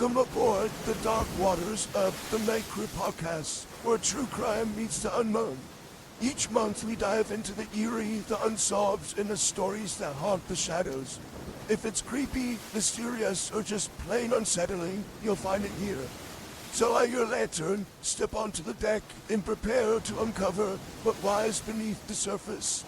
Welcome aboard the dark waters of the Night Crew podcast, where true crime meets the unknown. Each month we dive into the eerie, the unsolved, and the stories that haunt the shadows. If it's creepy, mysterious, or just plain unsettling, you'll find it here. So light your lantern, step onto the deck, and prepare to uncover what lies beneath the surface.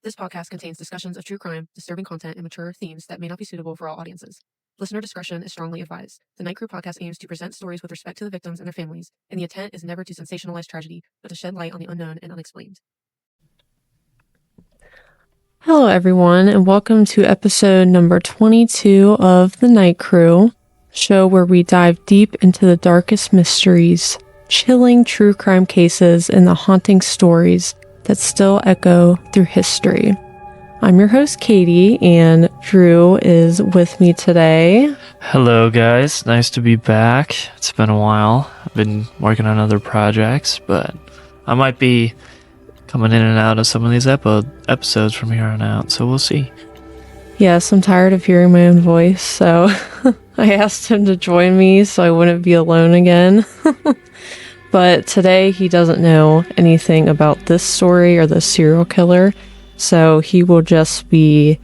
This podcast contains discussions of true crime, disturbing content, and mature themes that may not be suitable for all audiences. Listener discretion is strongly advised. The Night Crew podcast aims to present stories with respect to the victims and their families, and the intent is never to sensationalize tragedy, but to shed light on the unknown and unexplained. Hello, everyone, and welcome to episode number 22 of The Night Crew, show where we dive deep into the darkest mysteries, chilling true crime cases, and the haunting stories that still echo through history. I'm your host, Katie, and Drew is with me today. Hello, guys. Nice to be back. It's been a while. I've been working on other projects, but I might be coming in and out of some of these episodes from here on out, so we'll see. Yes, I'm tired of hearing my own voice, so I asked him to join me so I wouldn't be alone again. But today he doesn't know anything about this story or this serial killer, so he will just be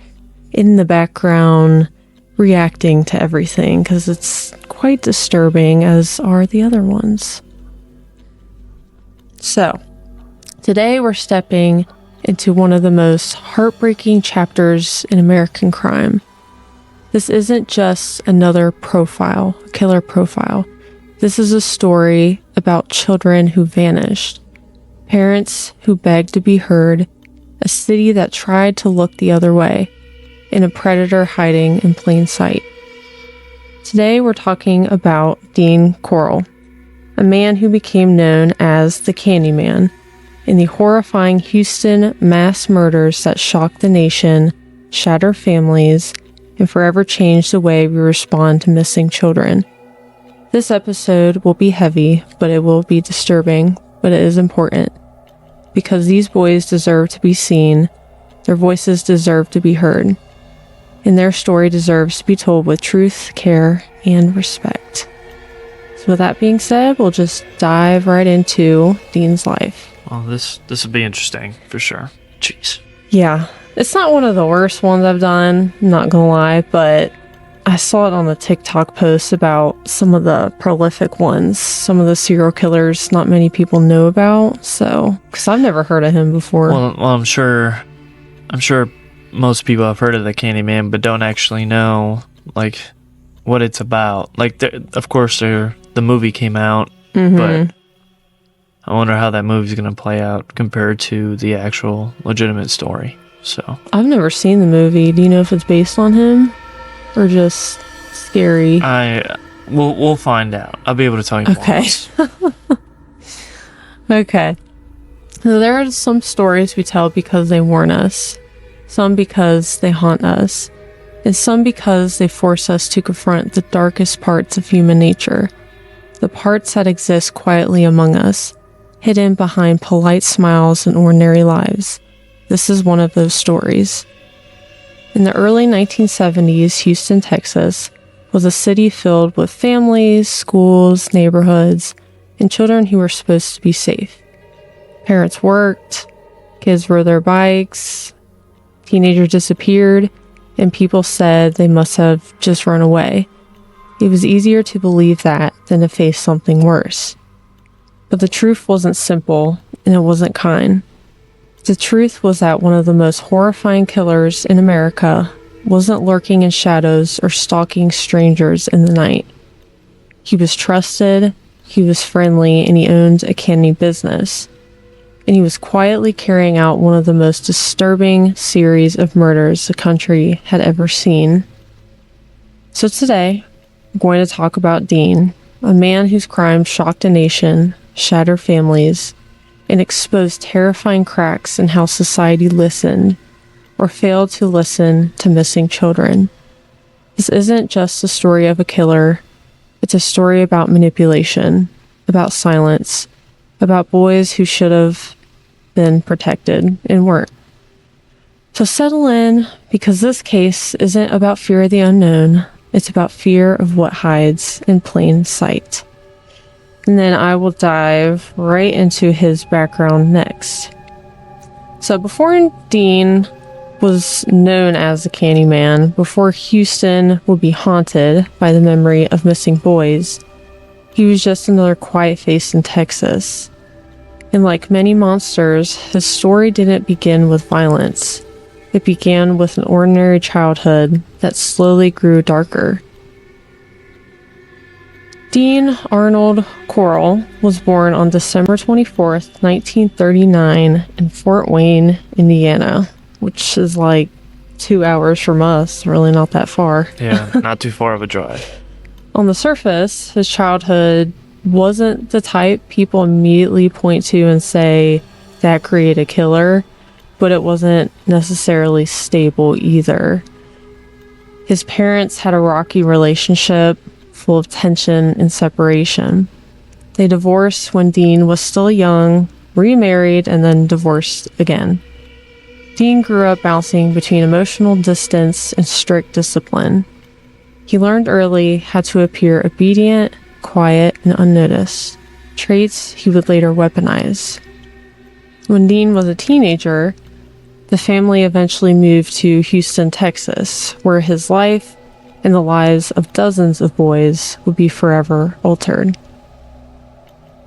in the background reacting to everything because it's quite disturbing, as are the other ones. So, today we're stepping into one of the most heartbreaking chapters in American crime. This isn't just another profile, killer profile. This is a story about children who vanished, parents who begged to be heard, a city that tried to look the other way, and a predator hiding in plain sight. Today we're talking about Dean Corll, a man who became known as the Candyman, in the horrifying Houston mass murders that shocked the nation, shattered families, and forever changed the way we respond to missing children. This episode will be heavy, but it will be disturbing, but it is important. Because these boys deserve to be seen, their voices deserve to be heard, and their story deserves to be told with truth, care, and respect. So with that being said, we'll just dive right into Dean's life. Well, this will be interesting, for sure. Jeez. Yeah, it's not one of the worst ones I've done, I'm not gonna lie, but I saw it on the TikTok post about some of the prolific ones, some of the serial killers not many people know about, so, because I've never heard of him before. Well, I'm sure most people have heard of the Candyman, but don't actually know, like, what it's about. Like, of course, the movie came out, but I wonder how that movie's going to play out compared to the actual legitimate story, so. I've never seen the movie. Do you know if it's based on him? Or just scary? We'll find out. I'll be able to tell you more. Okay. Okay. So there are some stories we tell because they warn us, some because they haunt us, and some because they force us to confront the darkest parts of human nature, the parts that exist quietly among us, hidden behind polite smiles and ordinary lives. This is one of those stories. In the early 1970s, Houston, Texas, was a city filled with families, schools, neighborhoods, and children who were supposed to be safe. Parents worked, kids rode their bikes, teenagers disappeared, and people said they must have just run away. It was easier to believe that than to face something worse. But the truth wasn't simple, and it wasn't kind. The truth was that one of the most horrifying killers in America wasn't lurking in shadows or stalking strangers in the night. He was trusted, he was friendly, and he owned a candy business. And he was quietly carrying out one of the most disturbing series of murders the country had ever seen. So today, I'm going to talk about Dean, a man whose crimes shocked a nation, shattered families, and exposed terrifying cracks in how society listened or failed to listen to missing children. This isn't just a story of a killer, it's a story about manipulation, about silence, about boys who should have been protected and weren't. So settle in, because this case isn't about fear of the unknown. It's about fear of what hides in plain sight. And then I will dive right into his background next. So before Dean was known as the Candyman, before Houston would be haunted by the memory of missing boys, he was just another quiet face in Texas. And like many monsters, his story didn't begin with violence. It began with an ordinary childhood that slowly grew darker. Dean Arnold Corll was born on December 24th, 1939 in Fort Wayne, Indiana, which is like 2 hours from us, really not that far. Yeah, not too far of a drive. On the surface, his childhood wasn't the type people immediately point to and say, that created a killer, but it wasn't necessarily stable either. His parents had a rocky relationship, full of tension and separation. They divorced when Dean was still young, remarried, and then divorced again. Dean grew up bouncing between emotional distance and strict discipline. He learned early how to appear obedient, quiet, and unnoticed, traits he would later weaponize. When Dean was a teenager, the family eventually moved to Houston, Texas, where his life and the lives of dozens of boys would be forever altered.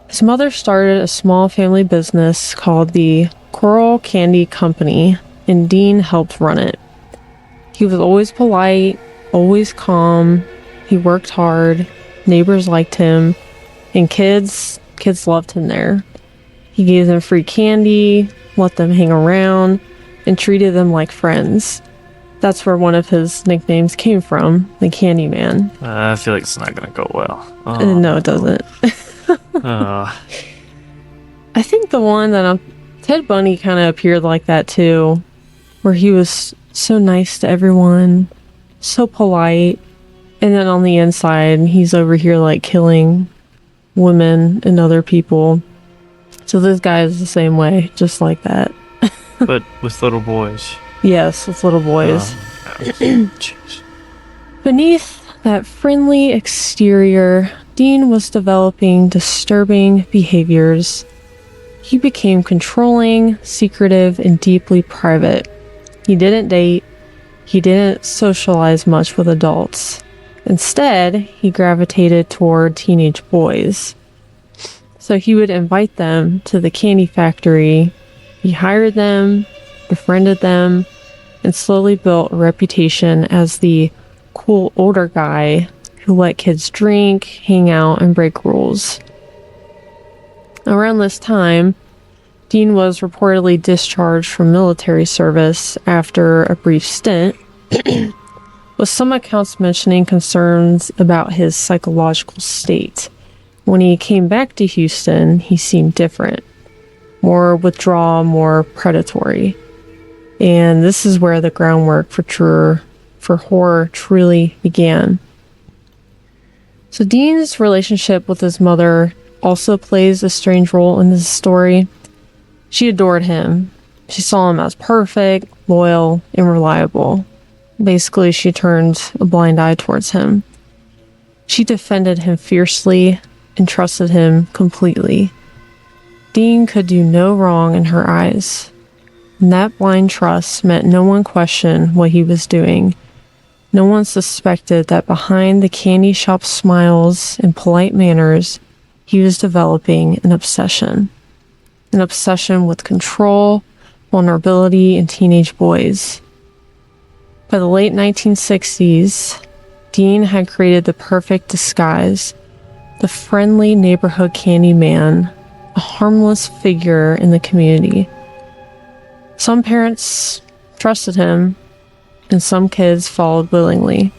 His mother started a small family business called the Corll Candy Company, and Dean helped run it. He was always polite, always calm. He worked hard. Neighbors liked him, and kids loved him there. He gave them free candy, let them hang around, and treated them like friends. That's where one of his nicknames came from, the Candyman. I feel like it's not going to go well. No, it doesn't. I think the one that Ted Bundy kind of appeared like that too, where he was so nice to everyone, so polite, and then on the inside, he's over here like killing women and other people. So this guy is the same way, just like that. But with little boys. Yes, with little boys. Jeez. Beneath that friendly exterior, Dean was developing disturbing behaviors. He became controlling, secretive, and deeply private. He didn't date. He didn't socialize much with adults. Instead, he gravitated toward teenage boys. So he would invite them to the candy factory. He hired them, befriended them, and slowly built a reputation as the cool older guy who let kids drink, hang out, and break rules. Around this time, Dean was reportedly discharged from military service after a brief stint, with some accounts mentioning concerns about his psychological state. When he came back to Houston, he seemed different, more withdrawn, more predatory. And this is where the groundwork for horror truly began. So Dean's relationship with his mother also plays a strange role in this story. She adored him. She saw him as perfect, loyal, and reliable. Basically, she turned a blind eye towards him. She defended him fiercely and trusted him completely. Dean could do no wrong in her eyes. And that blind trust meant no one questioned what he was doing. No one suspected that behind the candy shop smiles and polite manners, he was developing an obsession. An obsession with control, vulnerability, and teenage boys. By the late 1960s, Dean had created the perfect disguise, the friendly neighborhood candy man, a harmless figure in the community. Some parents trusted him, and some kids followed willingly.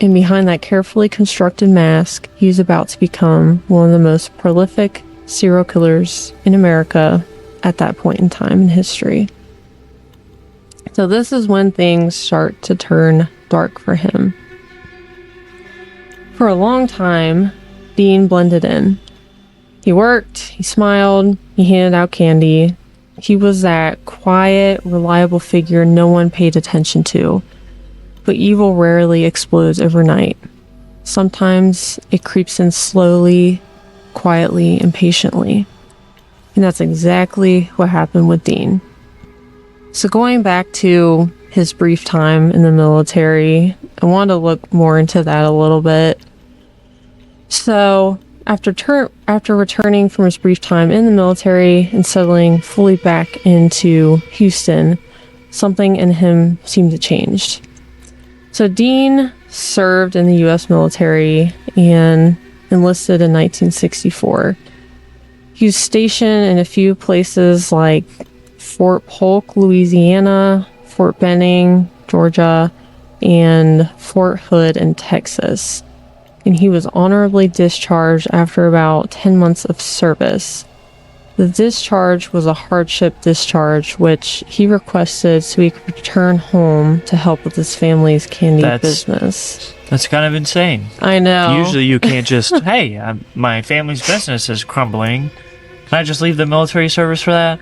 And behind that carefully constructed mask, he was about to become one of the most prolific serial killers in America at that point in time in history. So this is when things start to turn dark for him. For a long time, Dean blended in. He worked, he smiled, he handed out candy, He was that quiet, reliable figure no one paid attention to. But evil rarely explodes overnight. Sometimes it creeps in slowly, quietly, and patiently. And that's exactly what happened with Dean. So going back to his brief time in the military, I wanted to look more into that a little bit. So after returning from his brief time in the military and settling fully back into Houston, something in him seemed to change. So Dean served in the U.S. military and enlisted in 1964. He was stationed in a few places like Fort Polk, Louisiana, Fort Benning, Georgia, and Fort Hood in Texas. And he was honorably discharged after about 10 months of service. The discharge was a hardship discharge, which he requested so he could return home to help with his family's candy business. That's kind of insane. I know. Usually you can't just, hey, my family's business is crumbling. Can I just leave the military service for that?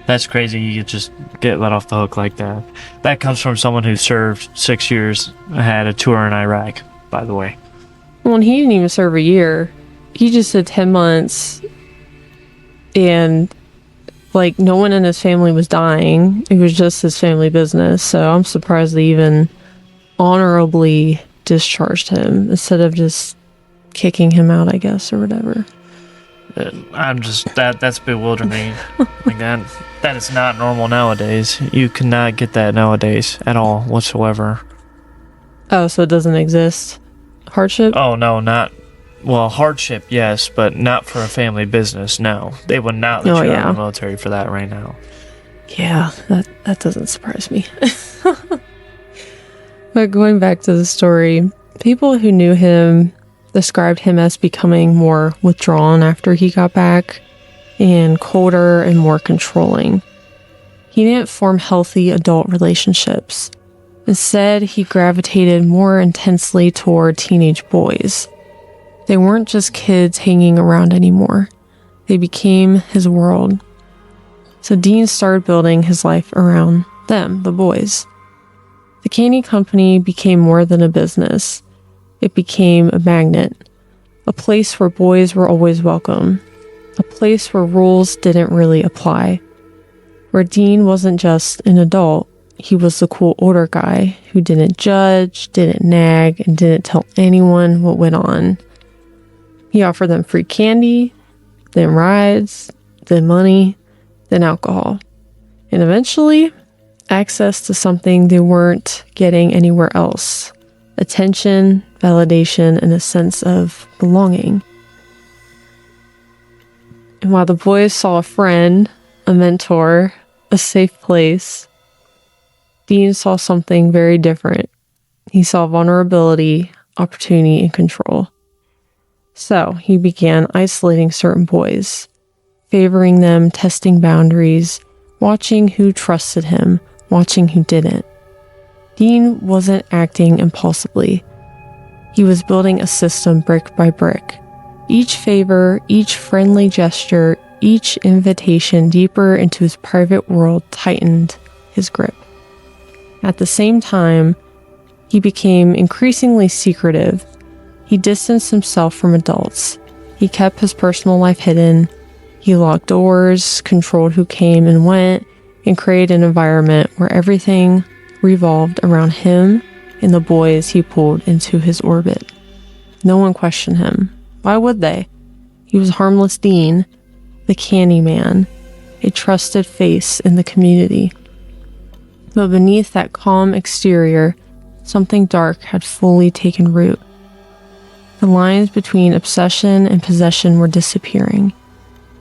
That's crazy. You just get let off the hook like that. That comes from someone who served 6 years, had a tour in Iraq, by the way. Well, and he didn't even serve a year. He just did 10 months. And, like, no one in his family was dying. It was just his family business. So I'm surprised they even honorably discharged him instead of just kicking him out, I guess, or whatever. I'm just, that's bewildering. Like that is not normal nowadays. You cannot get that nowadays at all whatsoever. Oh, so it doesn't exist? Hardship? Oh, no, not... Well, hardship, yes, but not for a family business, no. They would not let you out of the military for that right now. Yeah, that doesn't surprise me. But going back to the story, people who knew him described him as becoming more withdrawn after he got back, and colder and more controlling. He didn't form healthy adult relationships. Instead, he gravitated more intensely toward teenage boys. They weren't just kids hanging around anymore. They became his world. So Dean started building his life around them, the boys. The candy company became more than a business. It became a magnet, a place where boys were always welcome, a place where rules didn't really apply, where Dean wasn't just an adult. He was the cool older guy who didn't judge, didn't nag, and didn't tell anyone what went on. He offered them free candy, then rides, then money, then alcohol, and eventually access to something they weren't getting anywhere else: attention, validation, and a sense of belonging. And while the boys saw a friend, a mentor, a safe place, Dean saw something very different. He saw vulnerability, opportunity, and control. So he began isolating certain boys, favoring them, testing boundaries, watching who trusted him, watching who didn't. Dean wasn't acting impulsively. He was building a system brick by brick. Each favor, each friendly gesture, each invitation deeper into his private world tightened his grip. At the same time, he became increasingly secretive. He distanced himself from adults. He kept his personal life hidden. He locked doors, controlled who came and went, and created an environment where everything revolved around him and the boys he pulled into his orbit. No one questioned him. Why would they? He was harmless Dean, the candy man, a trusted face in the community. But beneath that calm exterior, something dark had fully taken root. The lines between obsession and possession were disappearing,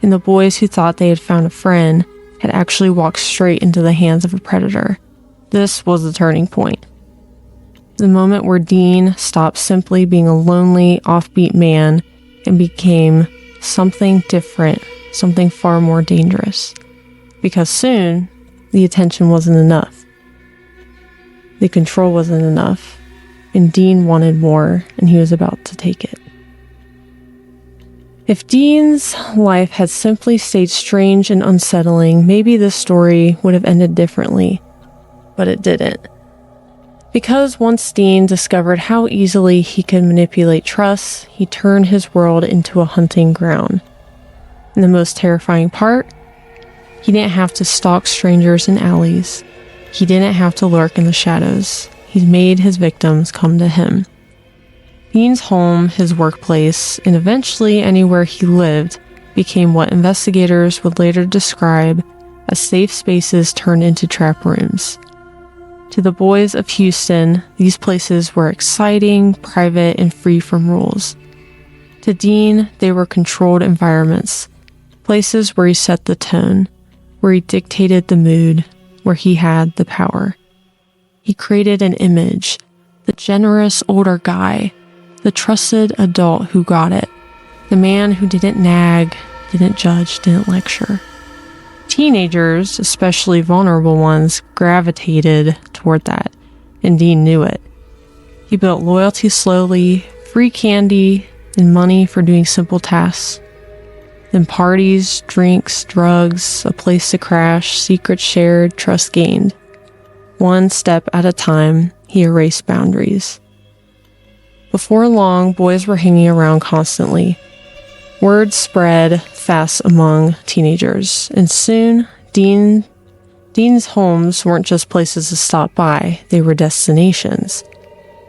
and the boys who thought they had found a friend had actually walked straight into the hands of a predator. This was the turning point. The moment where Dean stopped simply being a lonely, offbeat man and became something different, something far more dangerous. Because soon, the attention wasn't enough. The control wasn't enough. And Dean wanted more, and he was about to take it. If Dean's life had simply stayed strange and unsettling, maybe this story would have ended differently. But it didn't. Because once Dean discovered how easily he could manipulate trust, he turned his world into a hunting ground. And the most terrifying part? He didn't have to stalk strangers in alleys. He didn't have to lurk in the shadows. He made his victims come to him. Dean's home, his workplace, and eventually anywhere he lived became what investigators would later describe as safe spaces turned into trap rooms. To the boys of Houston, these places were exciting, private, and free from rules. To Dean, they were controlled environments, places where he set the tone, where he dictated the mood, where he had the power. He created an image, the generous older guy, the trusted adult who got it, the man who didn't nag, didn't judge, didn't lecture. Teenagers, especially vulnerable ones, gravitated toward that, and Dean knew it. He built loyalty slowly, free candy, and money for doing simple tasks. Then parties, drinks, drugs, a place to crash, secrets shared, trust gained. One step at a time, he erased boundaries. Before long, boys were hanging around constantly. Word spread fast among teenagers, and soon, Dean's homes weren't just places to stop by, they were destinations.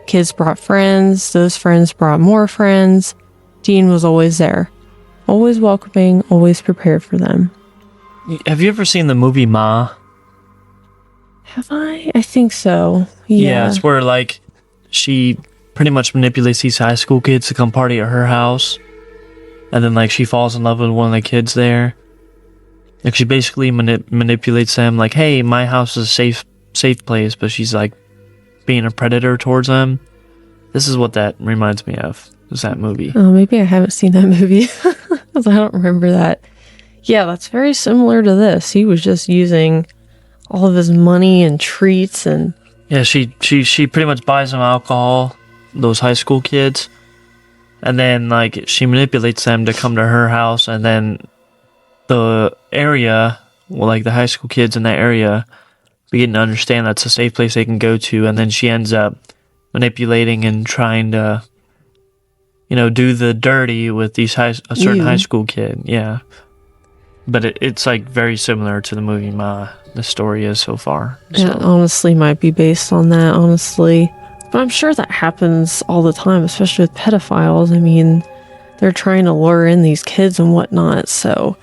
Kids brought friends, those friends brought more friends. Dean was always there, always welcoming, always prepared for them. Have you ever seen the movie Ma? Have I? I think so. Yeah, it's where, like, she pretty much manipulates these high school kids to come party at her house. And then, like, she falls in love with one of the kids there. Like, she basically manipulates them, like, hey, my house is a safe place, but she's, like, being a predator towards them. This is what that reminds me of, is that movie. Oh, maybe I haven't seen that movie, because I don't remember that. Yeah, that's very similar to this. He was just using all of his money and treats and... Yeah, she pretty much buys them alcohol, those high school kids. And then, like, she manipulates them to come to her house, and then the area, well, like, the high school kids in that area begin to understand that's a safe place they can go to, and then she ends up manipulating and trying to, you know, do the dirty with a certain high school kid, yeah. But it's, like, very similar to the movie Ma, the story is so far. So. It honestly might be based on that, honestly. But I'm sure that happens all the time, especially with pedophiles. I mean, they're trying to lure in these kids and whatnot, so...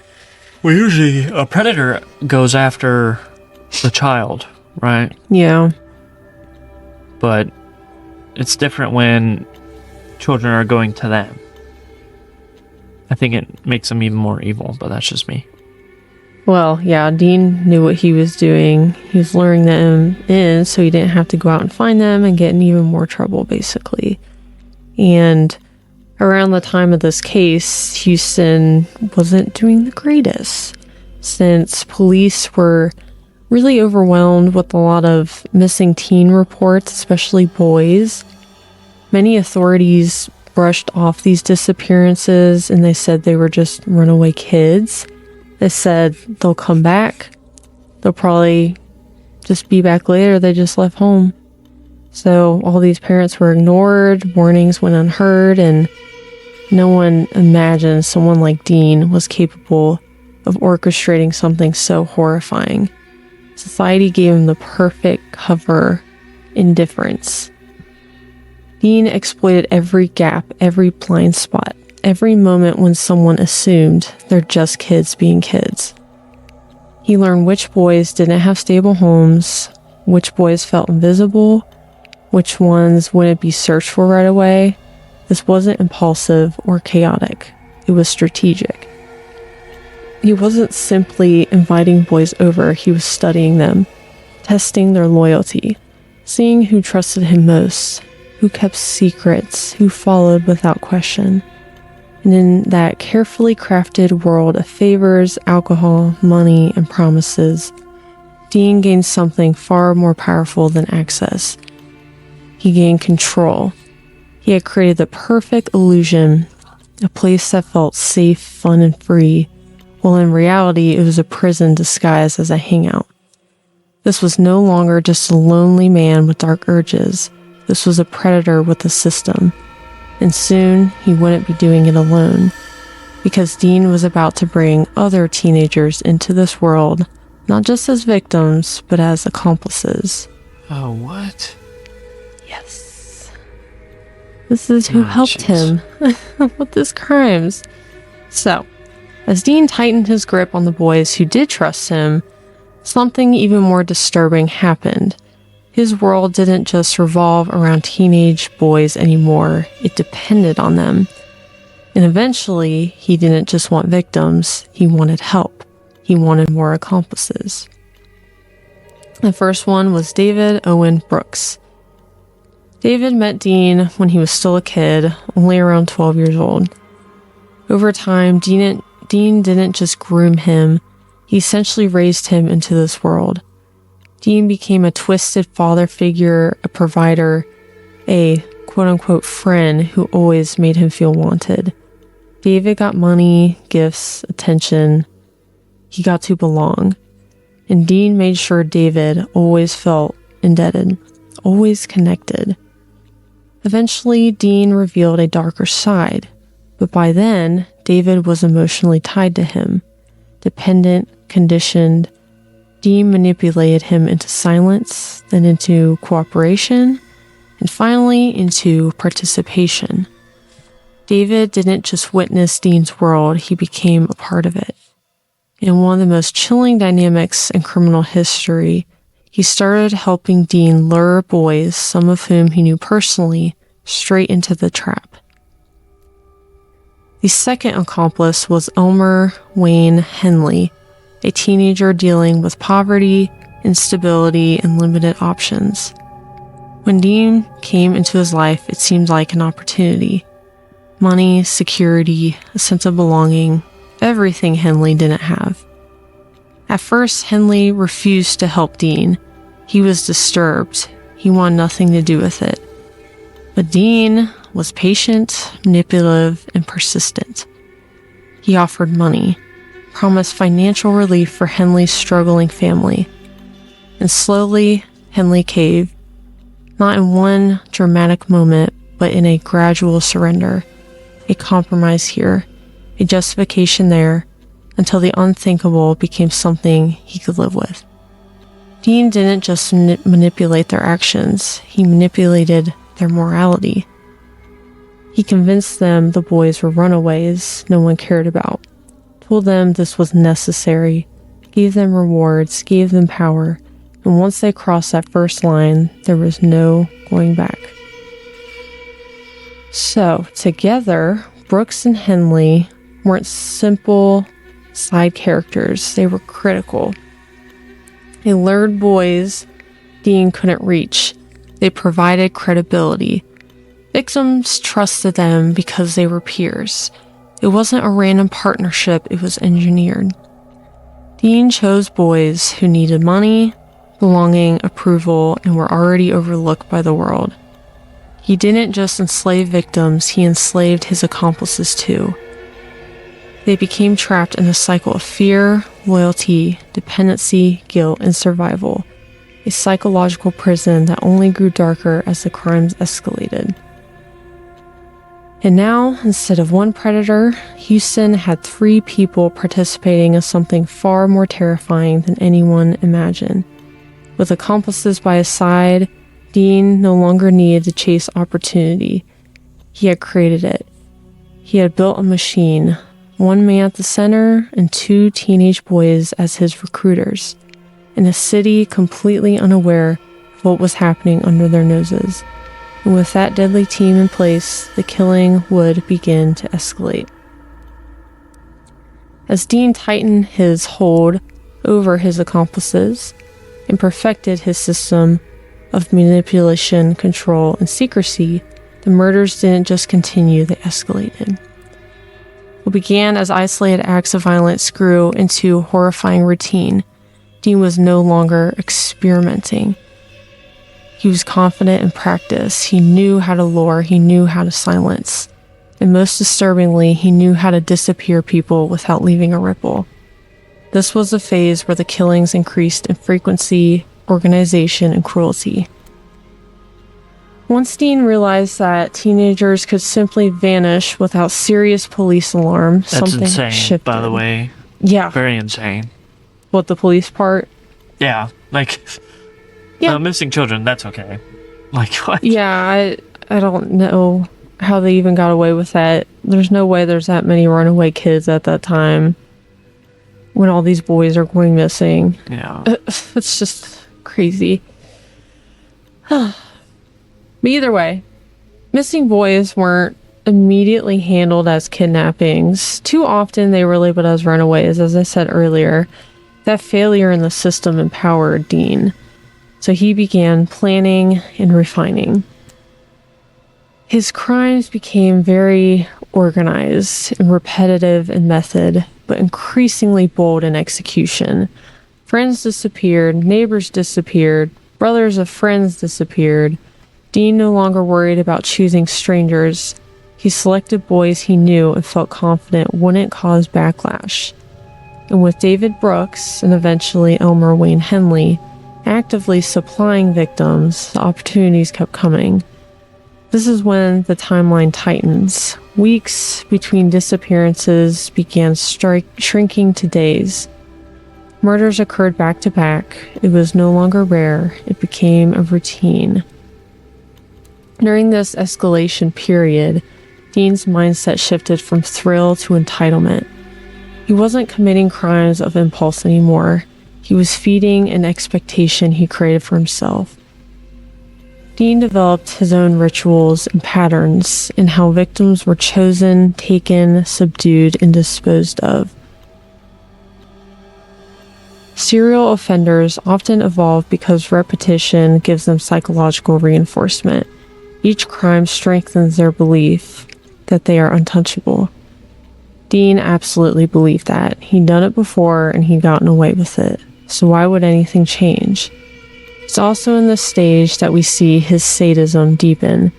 Well, usually a predator goes after the child, right? Yeah. But it's different when children are going to them. I think it makes them even more evil, but that's just me. Well, yeah, Dean knew what he was doing. He was luring them in so he didn't have to go out and find them and get in even more trouble, basically. And around the time of this case, Houston wasn't doing the greatest, since police were really overwhelmed with a lot of missing teen reports, especially boys. Many authorities brushed off these disappearances, and they said they were just runaway kids. They said they'll come back. They'll probably just be back later. They just left home. So all these parents were ignored, warnings went unheard, and no one imagined someone like Dean was capable of orchestrating something so horrifying. Society gave him the perfect cover: indifference. Dean exploited every gap, every blind spot, every moment when someone assumed they're just kids being kids. He learned which boys didn't have stable homes, which boys felt invisible, which ones wouldn't be searched for right away. This wasn't impulsive or chaotic. It was strategic. He wasn't simply inviting boys over, he was studying them, testing their loyalty, seeing who trusted him most, who kept secrets, who followed without question. And in that carefully crafted world of favors, alcohol, money, and promises, Dean gained something far more powerful than access. He gained control. He had created the perfect illusion a place that felt safe, fun, and free, while in reality it was a prison disguised as a hangout. This was no longer just a lonely man with dark urges. This was a predator with a system. And soon he wouldn't be doing it alone, because Dean was about to bring other teenagers into this world, not just as victims, but as accomplices. Oh, what? Yes. This is who helped him with his crimes. So, as Dean tightened his grip on the boys who did trust him, something even more disturbing happened. His world didn't just revolve around teenage boys anymore, it depended on them. And eventually, he didn't just want victims, he wanted help. He wanted more accomplices. The first one was David Owen Brooks. David met Dean when he was still a kid, only around 12 years old. Over time, Dean didn't just groom him, he essentially raised him into this world. Dean became a twisted father figure, a provider, a quote-unquote friend who always made him feel wanted. David got money, gifts, attention. He got to belong. And Dean made sure David always felt indebted, always connected. Eventually, Dean revealed a darker side, but by then, David was emotionally tied to him. Dependent, conditioned, Dean manipulated him into silence, then into cooperation, and finally into participation. David didn't just witness Dean's world, he became a part of it. In one of the most chilling dynamics in criminal history, he started helping Dean lure boys, some of whom he knew personally, straight into the trap. The second accomplice was Elmer Wayne Henley, a teenager dealing with poverty, instability, and limited options. When Dean came into his life, it seemed like an opportunity. Money, security, a sense of belonging, everything Henley didn't have. At first, Henley refused to help Dean. He was disturbed. He wanted nothing to do with it. But Dean was patient, manipulative, and persistent. He offered money, promised financial relief for Henley's struggling family. And slowly, Henley caved, not in one dramatic moment, but in a gradual surrender, a compromise here, a justification there, until the unthinkable became something he could live with. Dean didn't just manipulate their actions, he manipulated their morality. He convinced them the boys were runaways no one cared about, told them this was necessary, gave them rewards, gave them power, and once they crossed that first line, there was no going back. So, together, Brooks and Henley weren't simple side characters, they were critical. They lured boys Dean couldn't reach. They provided credibility. Victims trusted them because they were peers. It wasn't a random partnership, it was engineered. Dean chose boys who needed money, belonging, approval, and were already overlooked by the world. He didn't just enslave victims, he enslaved his accomplices too. They became trapped in a cycle of fear, loyalty, dependency, guilt, and survival. A psychological prison that only grew darker as the crimes escalated. And now, instead of one predator, Houston had 3 people participating in something far more terrifying than anyone imagined. With accomplices by his side, Dean no longer needed to chase opportunity. He had created it. He had built a machine, 1 man at the center and 2 teenage boys as his recruiters, in a city completely unaware of what was happening under their noses. And with that deadly team in place, the killing would begin to escalate. As Dean tightened his hold over his accomplices and perfected his system of manipulation, control, and secrecy, the murders didn't just continue, they escalated. What began as isolated acts of violence grew into horrifying routine. Dean was no longer experimenting. He was confident in practice. He knew how to lure. He knew how to silence. and most disturbingly, he knew how to disappear people without leaving a ripple. This was a phase where the killings increased in frequency, organization, and cruelty. Once Dean realized that teenagers could simply vanish without serious police alarm, That's something insane, shifted. by the way. Yeah. Very insane. What, the police part? Yeah, like, Yeah. missing children, that's okay. Like, what? Yeah, I don't know how they even got away with that. There's no way there's that many runaway kids at that time when all these boys are going missing. Yeah. It's just crazy. But either way, missing boys weren't immediately handled as kidnappings. Too often they were labeled as runaways, as I said earlier. That failure in the system empowered Dean. So he began planning and refining. His crimes became very organized and repetitive in method, but increasingly bold in execution. Friends disappeared, neighbors disappeared, brothers of friends disappeared. Dean no longer worried about choosing strangers. He selected boys he knew and felt confident wouldn't cause backlash. And with David Brooks and eventually Elmer Wayne Henley actively supplying victims, the opportunities kept coming. This is when the timeline tightens. Weeks between disappearances began shrinking to days. Murders occurred back to back. It was no longer rare. It became a routine. During this escalation period, Dean's mindset shifted from thrill to entitlement. He wasn't committing crimes of impulse anymore. He was feeding an expectation he created for himself. Dean developed his own rituals and patterns in how victims were chosen, taken, subdued, and disposed of. Serial offenders often evolve because repetition gives them psychological reinforcement. Each crime strengthens their belief that they are untouchable. Dean absolutely believed that. He'd done it before and he'd gotten away with it. So why would anything change? It's also in this stage that we see his sadism deepen.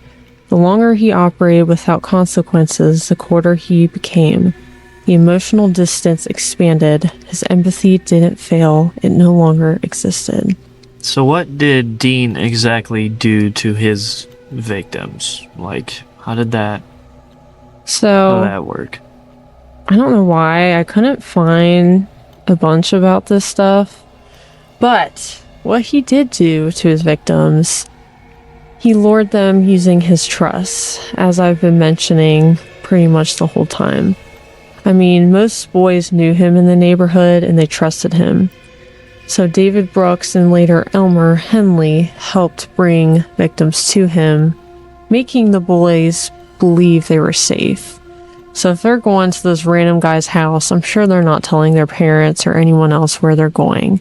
The longer he operated without consequences, the colder he became. The emotional distance expanded. His empathy didn't fail. It no longer existed. So what did Dean exactly do to his victims? Like, how did that work? I don't know why. I couldn't find a bunch about this stuff. But what he did do to his victims, he lured them using his trust, as I've been mentioning pretty much the whole time. I mean, most boys knew him in the neighborhood and they trusted him. So David Brooks and later Elmer Henley helped bring victims to him, making the boys believe they were safe. So if they're going to this random guy's house, I'm sure they're not telling their parents or anyone else where they're going.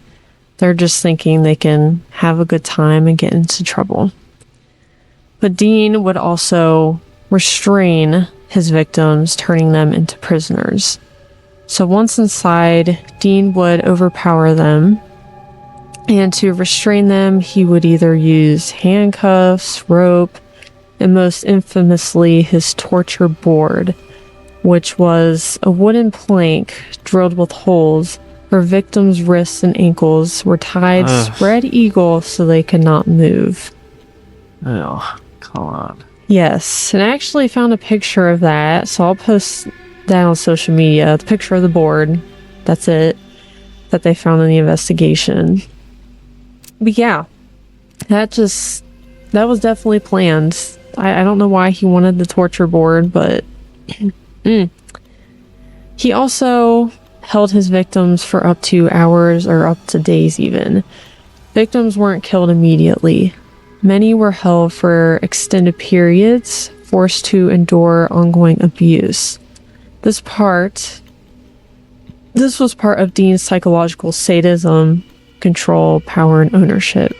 They're just thinking they can have a good time and get into trouble. But Dean would also restrain his victims, turning them into prisoners. So once inside, Dean would overpower them. And to restrain them, he would either use handcuffs, rope, and most infamously, his torture board, which was a wooden plank drilled with holes where victims' wrists and ankles were tied spread eagle so they could not move. Oh, come on. Yes, and I actually found a picture of that, so I'll post that on social media. The picture of the board, that's it, that they found in the investigation. But yeah, that was definitely planned. I don't know why he wanted the torture board, but he also held his victims for up to hours or up to days even. Victims weren't killed immediately. Many were held for extended periods, forced to endure ongoing abuse. This was part of Dean's psychological sadism, control, power, and ownership.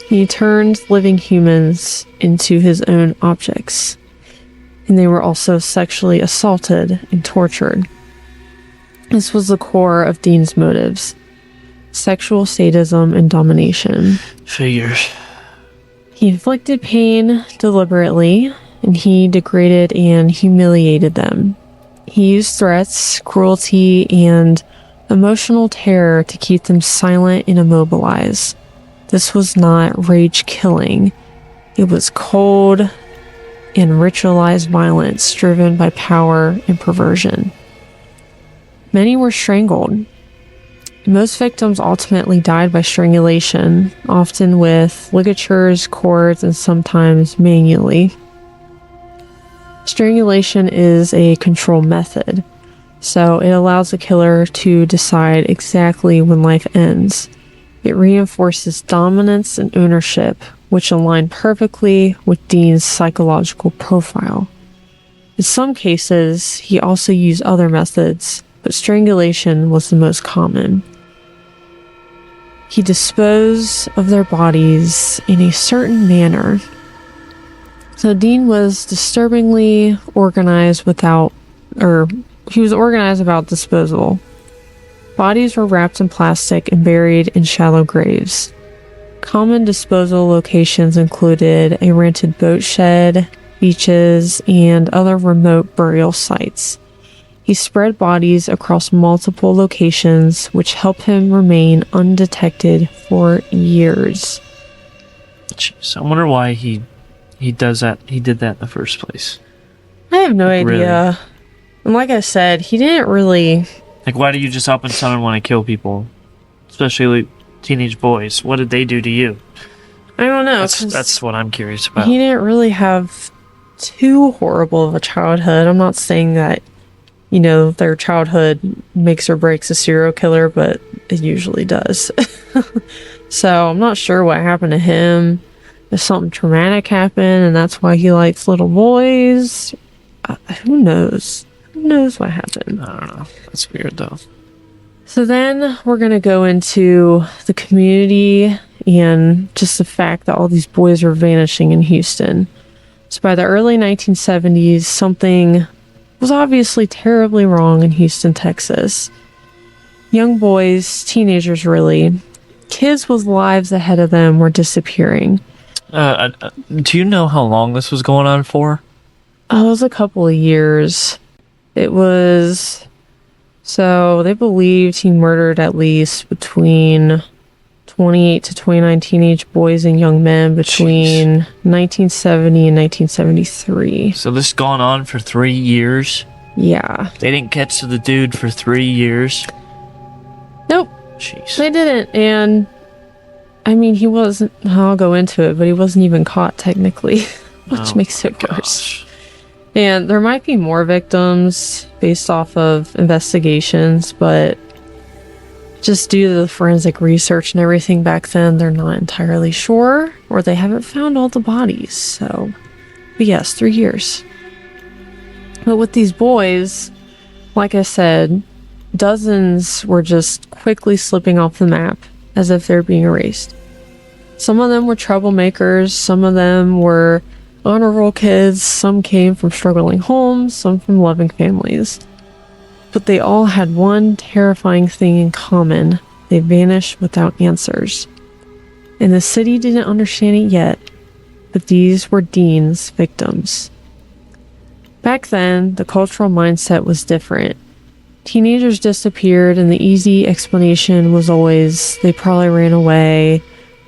He turned living humans into his own objects, and they were also sexually assaulted and tortured. This was the core of Dean's motives: sexual sadism and domination. Figures. He inflicted pain deliberately, and he degraded and humiliated them. He used threats, cruelty, and emotional terror to keep them silent and immobilized. This was not rage killing. It was cold and ritualized violence driven by power and perversion. Many were strangled. Most victims ultimately died by strangulation, often with ligatures, cords, and sometimes manually. Strangulation is a control method, so it allows the killer to decide exactly when life ends. It reinforces dominance and ownership, which align perfectly with Dean's psychological profile. In some cases, he also used other methods, but strangulation was the most common. He disposed of their bodies in a certain manner. So Dean was disturbingly organized about disposal. Bodies were wrapped in plastic and buried in shallow graves. Common disposal locations included a rented boat shed, beaches, and other remote burial sites. He spread bodies across multiple locations, which helped him remain undetected for years. Jeez, I wonder why he does that. He did that in the first place. I have no idea. And like I said, he didn't really... Like, why do you just up and sudden want to kill people? Especially teenage boys. What did they do to you? I don't know. That's what I'm curious about. He didn't really have too horrible of a childhood. I'm not saying that, their childhood makes or breaks a serial killer, but it usually does. So I'm not sure what happened to him. If something traumatic happened and that's why he likes little boys, who knows? Who knows what happened? I don't know. That's weird, though. So then we're going to go into the community and just the fact that all these boys are vanishing in Houston. So by the early 1970s, something was obviously terribly wrong in Houston, Texas. Young boys, teenagers really, kids with lives ahead of them were disappearing. Do you know how long this was going on for? Oh, it was a couple of years. It was... So they believed he murdered at least between 28 to 29 teenage boys and young men between 1970 and 1973. So this has gone on for 3 years? Yeah. They didn't catch the dude for 3 years? Nope. Jeez. They didn't. And I mean, he wasn't... I'll go into it, but he wasn't even caught technically, which makes it worse. Gosh. And there might be more victims based off of investigations, but just due to the forensic research and everything back then, they're not entirely sure, or they haven't found all the bodies. So, but yes, 3 years. But with these boys, like I said, dozens were just quickly slipping off the map as if they're being erased. Some of them were troublemakers, some of them were honor roll kids, some came from struggling homes, some from loving families. But they all had one terrifying thing in common. They vanished without answers. And the city didn't understand it yet, but these were Dean's victims. Back then, the cultural mindset was different. Teenagers disappeared, and the easy explanation was always they probably ran away,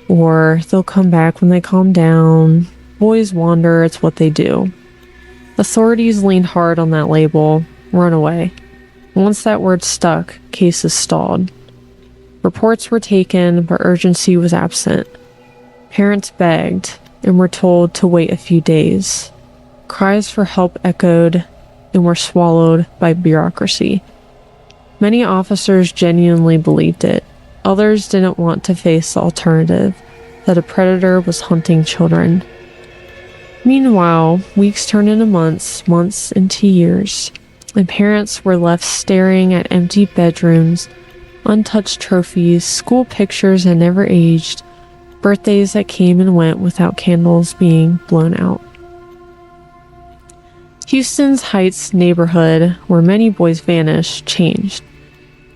or they'll come back when they calm down. Boys wander, it's what they do. Authorities leaned hard on that label, runaway. Once that word stuck, cases stalled. Reports were taken, but urgency was absent. Parents begged and were told to wait a few days. Cries for help echoed and were swallowed by bureaucracy. Many officers genuinely believed it. Others didn't want to face the alternative, that a predator was hunting children. Meanwhile, weeks turned into months, months into years, and parents were left staring at empty bedrooms, untouched trophies, school pictures that never aged, birthdays that came and went without candles being blown out. Houston's Heights neighborhood, where many boys vanished, changed.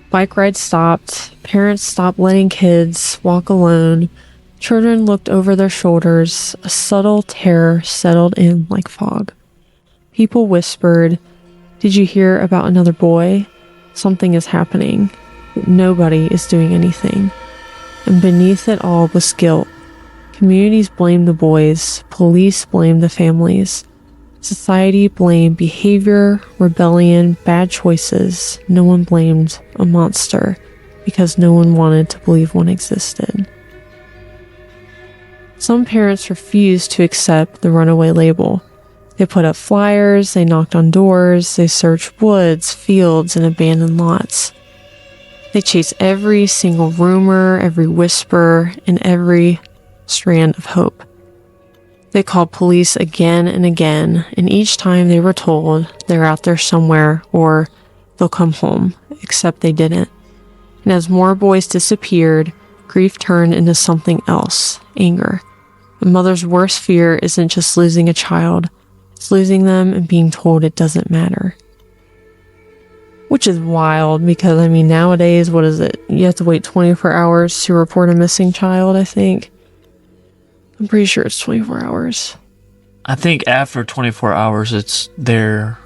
Bike rides stopped, parents stopped letting kids walk alone, children looked over their shoulders, a subtle terror settled in like fog. People whispered, "Did you hear about another boy? Something is happening. Nobody is doing anything." And beneath it all was guilt. Communities blamed the boys, police blamed the families. Society blamed behavior, rebellion, bad choices. No one blamed a monster because no one wanted to believe one existed. Some parents refused to accept the runaway label. They put up flyers, they knocked on doors, they searched woods, fields, and abandoned lots. They chased every single rumor, every whisper, and every strand of hope. They called police again and again, and each time they were told they're out there somewhere or they'll come home, except they didn't. And as more boys disappeared, grief turned into something else, anger. A mother's worst fear isn't just losing a child, it's losing them and being told it doesn't matter. Which is wild because, nowadays, what is it? You have to wait 24 hours to report a missing child, I think. I'm pretty sure it's 24 hours. I think after 24 hours, they're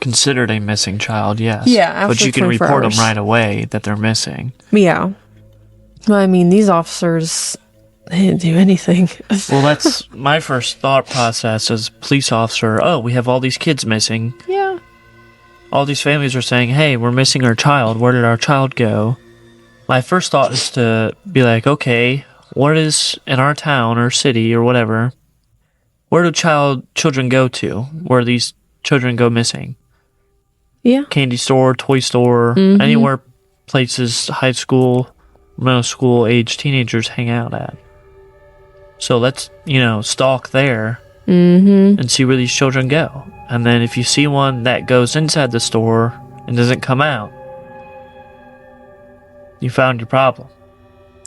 considered a missing child, yes. Yeah, after but you can 24 report hours. them right away that they're missing. Yeah. Well, these officers, they didn't do anything. Well, that's my first thought process as police officer. Oh, we have all these kids missing. Yeah. All these families are saying, hey, we're missing our child. Where did our child go? My first thought is to be like, okay, what is in our town or city or whatever, where do children go to? Where these children go missing? Yeah. Candy store, toy store, anywhere places high school, middle school age teenagers hang out at. So let's, stalk there and see where these children go. And then if you see one that goes inside the store and doesn't come out, you found your problem.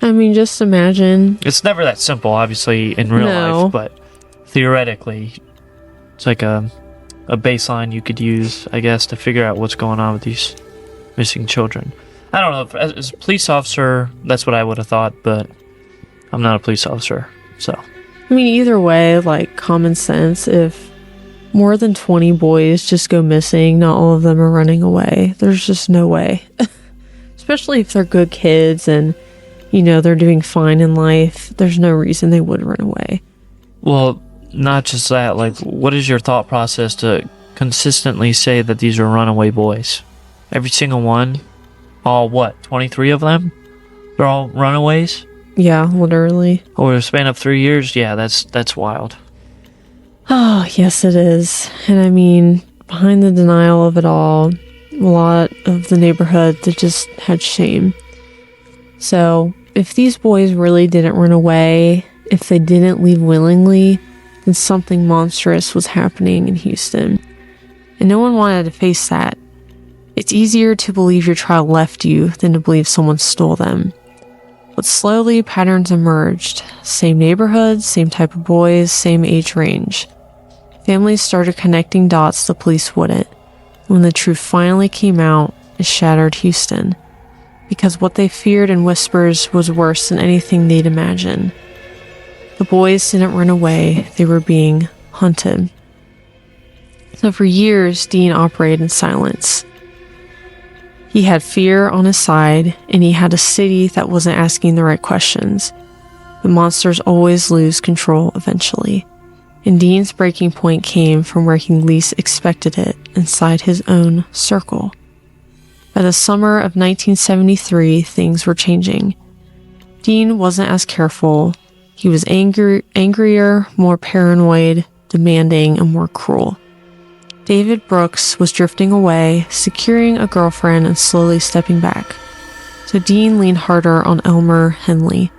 Just imagine. It's never that simple, obviously, in real life, but theoretically, it's like a baseline you could use, I guess, to figure out what's going on with these missing children. I don't know, as a police officer, that's what I would have thought, but I'm not a police officer, so. Either way, common sense, if more than 20 boys just go missing, not all of them are running away. There's just no way. Especially if they're good kids and, they're doing fine in life. There's no reason they would run away. Well, not just that. What is your thought process to consistently say that these are runaway boys? Every single one? All 23 of them? They're all runaways? Yeah, literally. Over a span of 3 years? Yeah, that's wild. Oh, yes, it is. And behind the denial of it all, a lot of the neighborhood that just had shame. So, if these boys really didn't run away, if they didn't leave willingly, then something monstrous was happening in Houston. And no one wanted to face that. It's easier to believe your child left you than to believe someone stole them. But slowly, patterns emerged. Same neighborhood, same type of boys, same age range. Families started connecting dots the police wouldn't. When the truth finally came out, it shattered Houston. Because what they feared in whispers was worse than anything they'd imagined. The boys didn't run away, they were being hunted. So for years, Dean operated in silence. He had fear on his side, and he had a city that wasn't asking the right questions. The monsters always lose control eventually. And Dean's breaking point came from where he least expected it, inside his own circle. By the summer of 1973, things were changing. Dean wasn't as careful. He was angrier, more paranoid, demanding, and more cruel. David Brooks was drifting away, securing a girlfriend and slowly stepping back. So Dean leaned harder on Elmer Henley.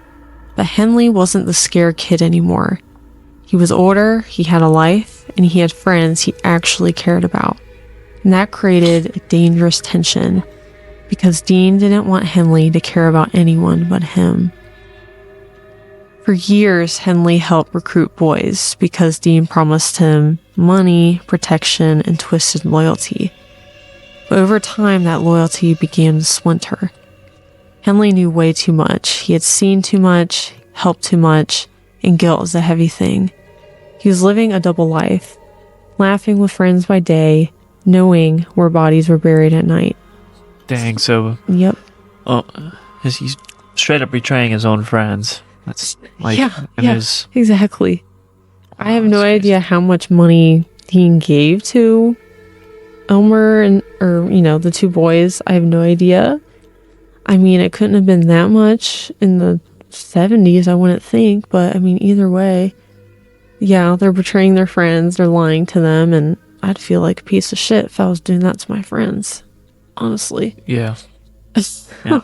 But Henley wasn't the scared kid anymore. He was older, he had a life, and he had friends he actually cared about. And that created a dangerous tension, because Dean didn't want Henley to care about anyone but him. For years, Henley helped recruit boys because Dean promised him money, protection, and twisted loyalty. But over time, that loyalty began to splinter. Henley knew way too much. He had seen too much, helped too much, and guilt was a heavy thing. He was living a double life. laughing with friends by day, knowing where bodies were buried at night. Dang, so... Yep. Oh, he's straight up betraying his own friends. That's like... Exactly. Wow, I have no that's idea how much money Dean gave to Elmer or the two boys. I have no idea. I mean, it couldn't have been that much in the 70s, I wouldn't think, but I mean, either way, yeah, they're betraying their friends, they're lying to them, and I'd feel like a piece of shit if I was doing that to my friends, honestly. Yeah. Yeah.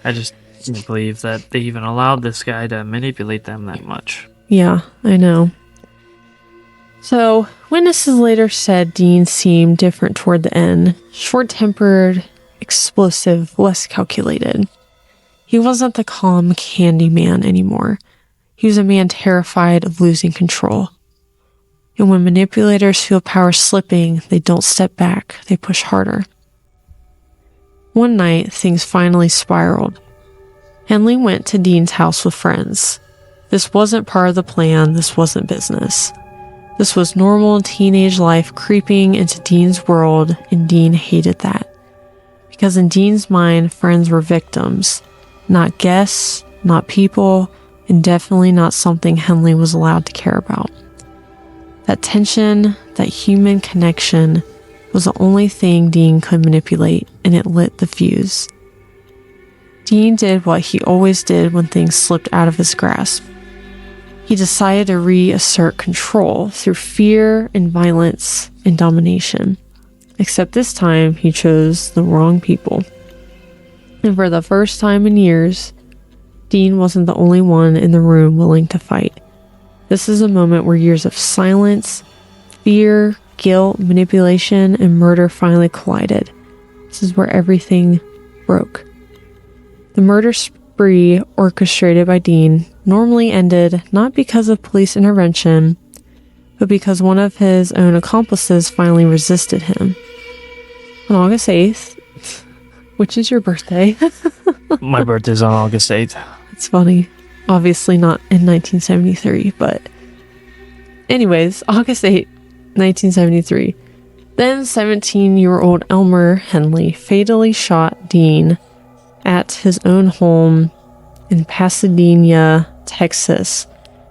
I just can't believe that they even allowed this guy to manipulate them that much. Yeah, I know. So, witnesses later said Dean seemed different toward the end. Short-tempered, explosive, less calculated. He wasn't the calm candy man anymore. He was a man terrified of losing control. And when manipulators feel power slipping, they don't step back, they push harder. One night, things finally spiraled. Henley went to Dean's house with friends. This wasn't part of the plan, this wasn't business. This was normal teenage life creeping into Dean's world, and Dean hated that. Because in Dean's mind, friends were victims. Not guests, not people, and definitely not something Henley was allowed to care about. That tension, that human connection, was the only thing Dean could manipulate, and it lit the fuse. Dean did what he always did when things slipped out of his grasp. He decided to reassert control through fear and violence and domination. Except this time, he chose the wrong people. And for the first time in years, Dean wasn't the only one in the room willing to fight. This is a moment where years of silence, fear, guilt, manipulation, and murder finally collided. This is where everything broke. The murder spree orchestrated by Dean normally ended not because of police intervention, but because one of his own accomplices finally resisted him. On August 8th, which is your birthday. My birthday's on August 8th. It's funny. Obviously not in 1973, but anyways, August 8th, 1973. Then 17-year-old Elmer Henley fatally shot Dean at his own home in Pasadena, Texas,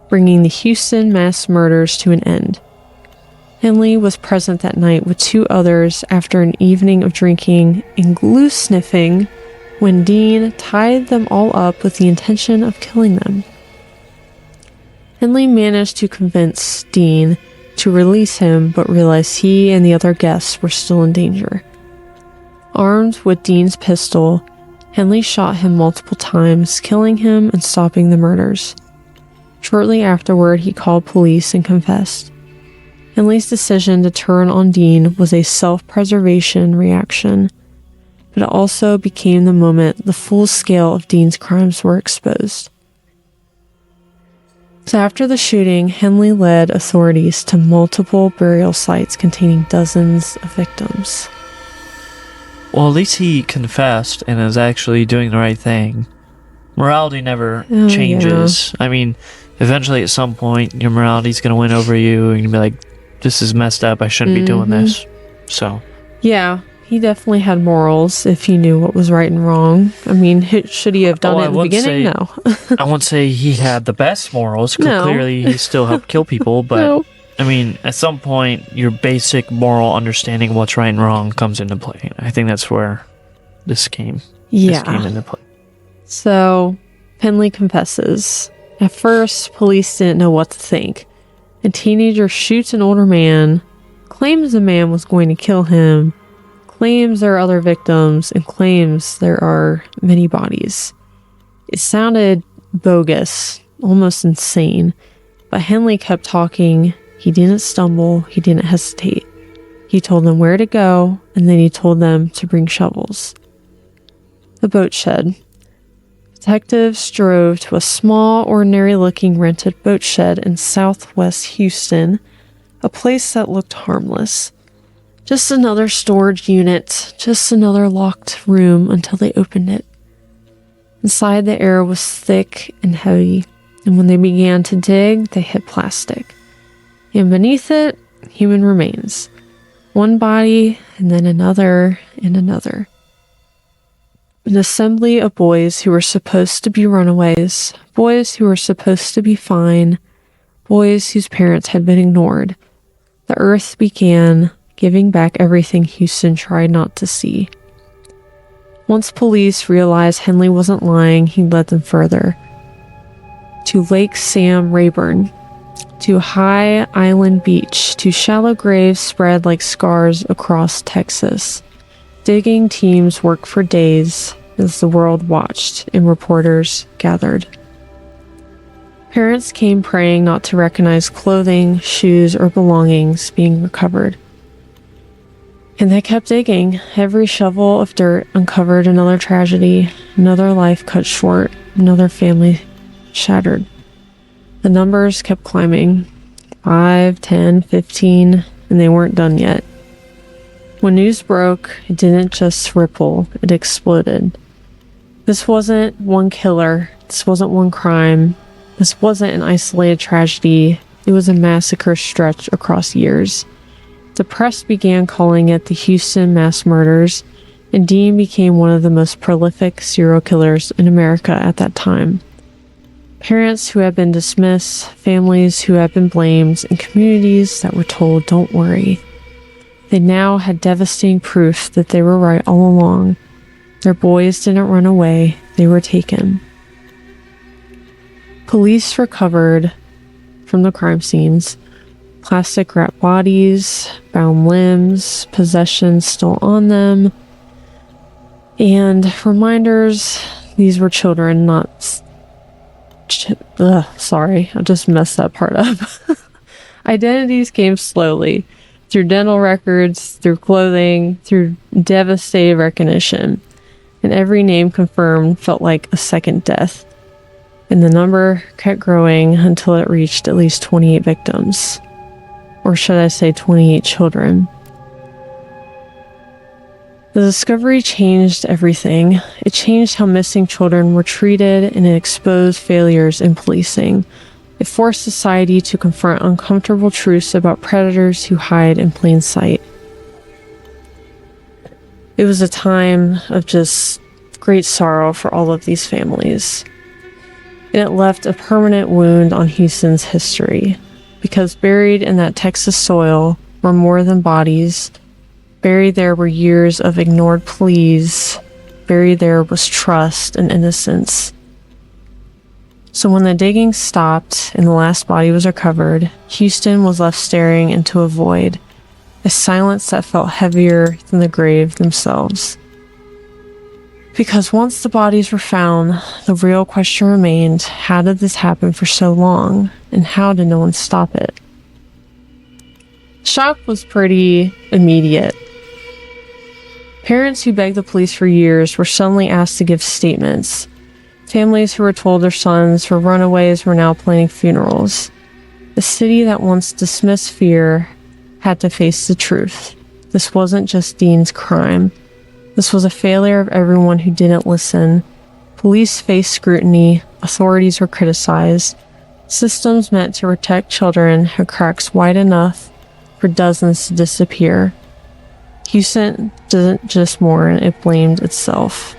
bringing the Houston mass murders to an end. Henley was present that night with two others after an evening of drinking and glue sniffing when Dean tied them all up with the intention of killing them. Henley managed to convince Dean to release him, but realized he and the other guests were still in danger. Armed with Dean's pistol, Henley shot him multiple times, killing him and stopping the murders. Shortly afterward, he called police and confessed. Henley's decision to turn on Dean was a self-preservation reaction, but it also became the moment the full scale of Dean's crimes were exposed. So after the shooting, Henley led authorities to multiple burial sites containing dozens of victims. Well, at least he confessed and is actually doing the right thing. Morality never changes. Yeah. I mean, eventually at some point, your morality's going to win over you, and you'll be like, this is messed up, I shouldn't be doing this. So. Yeah, he definitely had morals if he knew what was right and wrong. I mean, should he have done it in the beginning? No. I won't say he had the best morals, because No. clearly he still helped kill people, but No. I mean, at some point, your basic moral understanding of what's right and wrong comes into play. I think that's where this came into play. So, Henley confesses. At first, police didn't know what to think. A teenager shoots an older man, claims the man was going to kill him, claims there are other victims, and claims there are many bodies. It sounded bogus, almost insane, but Henley kept talking. He didn't stumble, he didn't hesitate. He told them where to go, and then he told them to bring shovels. The boat shed. Detectives drove to a small, ordinary-looking rented boat shed in southwest Houston, a place that looked harmless. Just another storage unit, just another locked room until they opened it. Inside, the air was thick and heavy, and when they began to dig, they hit plastic. And beneath it, human remains. One body, and then another, and another. An assembly of boys who were supposed to be runaways, boys who were supposed to be fine, boys whose parents had been ignored. The earth began giving back everything Houston tried not to see. Once police realized Henley wasn't lying, he led them further. To Lake Sam Rayburn, to High Island Beach, to shallow graves spread like scars across Texas. Digging teams worked for days as the world watched and reporters gathered. Parents came praying not to recognize clothing, shoes, or belongings being recovered. And they kept digging. Every shovel of dirt uncovered another tragedy, another life cut short, another family shattered. The numbers kept climbing. 5, 10, 15, and they weren't done yet. When news broke, it didn't just ripple, it exploded. This wasn't one killer. This wasn't one crime. This wasn't an isolated tragedy. It was a massacre stretched across years. The press began calling it the Houston mass murders, and Dean became one of the most prolific serial killers in America at that time. Parents who had been dismissed, families who had been blamed, and communities that were told, "Don't worry." They now had devastating proof that they were right all along. Their boys didn't run away, they were taken. Police recovered from the crime scenes plastic wrapped bodies, bound limbs, possessions still on them, and reminders these were children, not sorry, I just messed that part up. Identities came slowly, through dental records, through clothing, through devastating recognition, and every name confirmed felt like a second death. And the number kept growing until it reached at least 28 victims. Or should I say 28 children. The discovery changed everything. It changed how missing children were treated, and it exposed failures in policing. It forced society to confront uncomfortable truths about predators who hide in plain sight. It was a time of just great sorrow for all of these families. And it left a permanent wound on Houston's history, because buried in that Texas soil were more than bodies. Buried there were years of ignored pleas. Buried there was trust and innocence. So when the digging stopped and the last body was recovered, Houston was left staring into a void, a silence that felt heavier than the grave themselves. Because once the bodies were found, the real question remained, how did this happen for so long, and how did no one stop it? Shock was pretty immediate. Parents who begged the police for years were suddenly asked to give statements. Families who were told their sons were runaways were now planning funerals. The city that once dismissed fear had to face the truth. This wasn't just Dean's crime. This was a failure of everyone who didn't listen. Police faced scrutiny, authorities were criticized. Systems meant to protect children had cracks wide enough for dozens to disappear. Houston didn't just mourn, it blamed itself.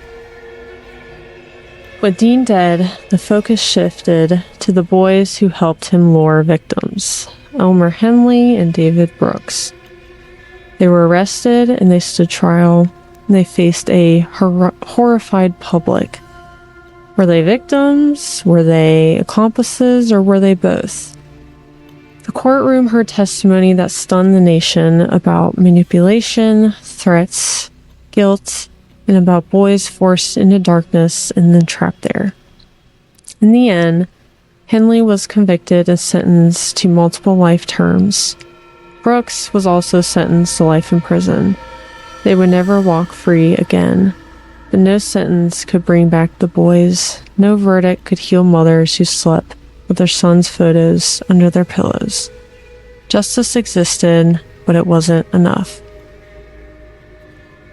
With Dean dead, the focus shifted to the boys who helped him lure victims, Elmer Henley and David Brooks. They were arrested and they stood trial. They faced a horrified public. Were they victims? Were they accomplices? Or were they both? The courtroom heard testimony that stunned the nation about manipulation, threats, guilt, and about boys forced into darkness and then trapped there. In the end, Henley was convicted and sentenced to multiple life terms. Brooks was also sentenced to life in prison. They would never walk free again, but no sentence could bring back the boys. No verdict could heal mothers who slept with their sons' photos under their pillows. Justice existed, but it wasn't enough.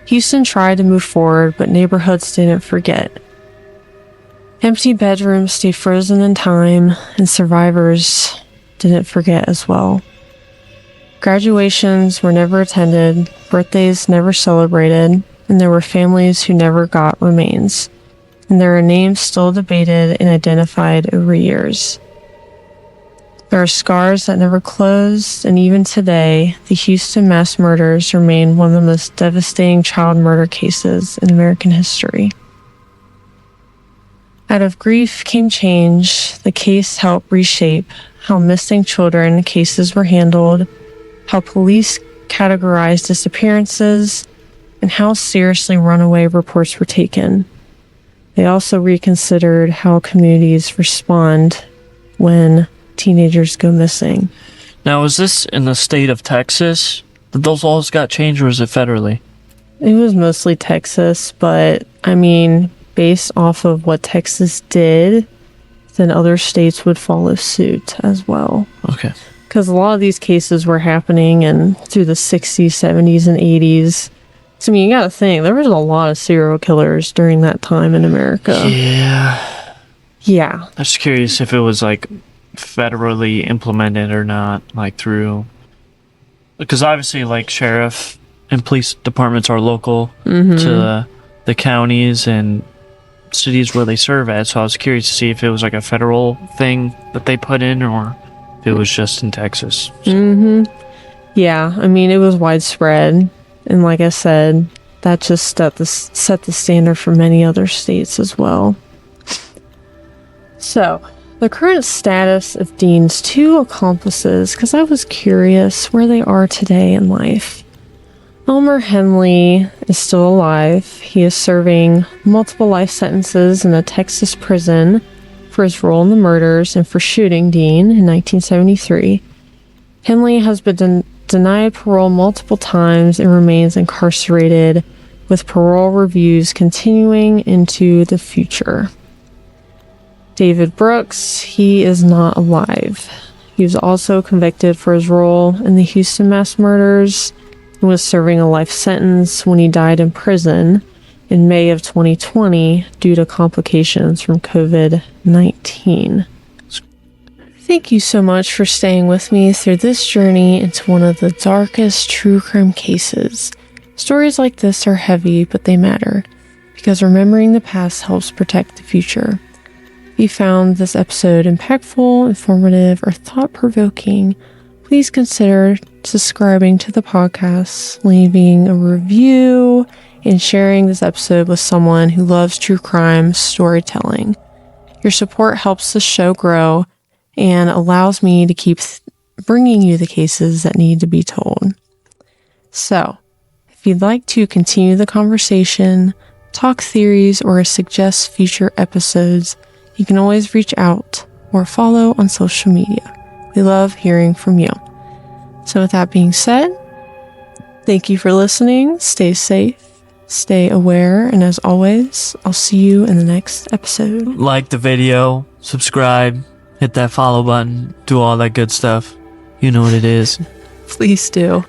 Houston tried to move forward, but neighborhoods didn't forget. Empty bedrooms stayed frozen in time, and survivors didn't forget as well. Graduations were never attended, birthdays never celebrated, and there were families who never got remains. And there are names still debated and identified over years. There are scars that never closed, and even today, the Houston mass murders remain one of the most devastating child murder cases in American history. Out of grief came change. The case helped reshape how missing children cases were handled, how police categorized disappearances, and how seriously runaway reports were taken. They also reconsidered how communities respond when teenagers go missing. Now, is this in the state of Texas that those laws got changed, or is it federally? It was mostly Texas, but I mean, based off of what Texas did, then other states would follow suit as well. Okay. Because a lot of these cases were happening through the 60s, 70s, and 80s. So, I mean, you gotta think, there was a lot of serial killers during that time in America. Yeah. I'm just curious if it was, like, federally implemented or not, like, through... Because obviously, like, sheriff and police departments are local to the counties and cities where they serve at, so I was curious to see if it was, like, a federal thing that they put in, or if it was just in Texas. So. Yeah, I mean, it was widespread. And like I said, that just set the standard for many other states as well. So, the current status of Dean's two accomplices, because I was curious where they are today in life. Elmer Henley is still alive. He is serving multiple life sentences in a Texas prison for his role in the murders and for shooting Dean in 1973. Henley has been denied parole multiple times and remains incarcerated, with parole reviews continuing into the future. David Brooks, he is not alive. He was also convicted for his role in the Houston mass murders and was serving a life sentence when he died in prison in May of 2020 due to complications from COVID-19. Thank you so much for staying with me through this journey into one of the darkest true crime cases. Stories like this are heavy, but they matter, because remembering the past helps protect the future. If you found this episode impactful, informative, or thought-provoking, please consider subscribing to the podcast, leaving a review, and sharing this episode with someone who loves true crime storytelling. Your support helps the show grow and allows me to keep bringing you the cases that need to be told. So, if you'd like to continue the conversation, talk theories, or suggest future episodes, you can always reach out or follow on social media. We love hearing from you. So with that being said, thank you for listening. Stay safe, stay aware, and as always, I'll see you in the next episode. Like the video, subscribe, hit that follow button, do all that good stuff. You know what it is. Please do.